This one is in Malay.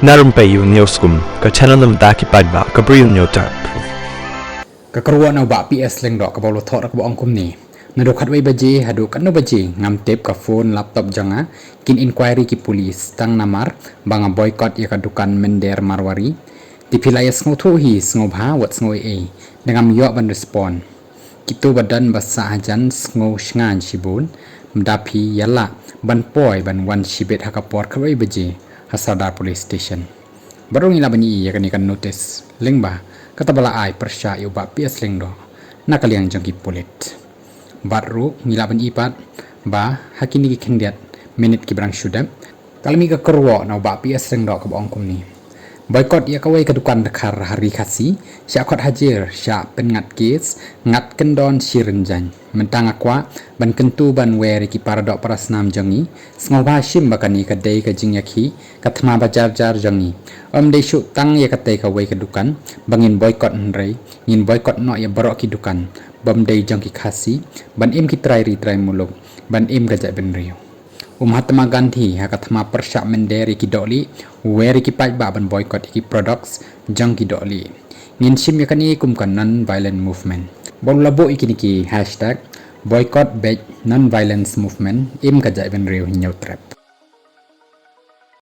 Na Rympei U ka channel namar ki paidbah ka Bri U Hynñiewtrep. Kakeruan au ba PS leng dok ka baroh thok ka bong kum ni na do khat wei baje hadu kan no baje ngam tep ka phone laptop janga kin inquiry ki police tang namar banga boycott ya ka dukan mender marwari tipilayas ngo thu hi ngo bha wat ngo e dengam yo ban respond kitu badan basa hajan ngo shngan shibun mdapi yala ban poi ban wan shibet hakapor ka wei baje hasada police station baru ngila bani ya kan notice lengba kata bala ai persya yu ba PS leng do nakaliang jangki polit baru ngila bani ipat ba hakini ki kendiat minute ki brang syudam kalmi ka kerwo na ba PS leng do ka bong kum ni boycott ya kawai ka dukan dkhar hari Khasi sya khot hajer sya pen ngat kendon si rynjain mentang akwa ban kentu ban weri ki paradoh parasnam jongi sngoba shim bakani ka dei ka jingyakhi ka thma bajar jar jongi de shu tang ya ka te ka wei ka dukan bangin boycott nrei ngin boycott no ya baroh ki dukan bam dei jongki Khasi ban im ki trai muluk ban im ka jai ben riu Mahatma Gandhi hakathma persyak menderi ki doli weri ki paidbah ban boycott ki products jang ki doli ngin sim yakani kumkan non violent movement bon labo ikini ki #boycott non violence movement im ka jai ben riu Hynñiewtrep.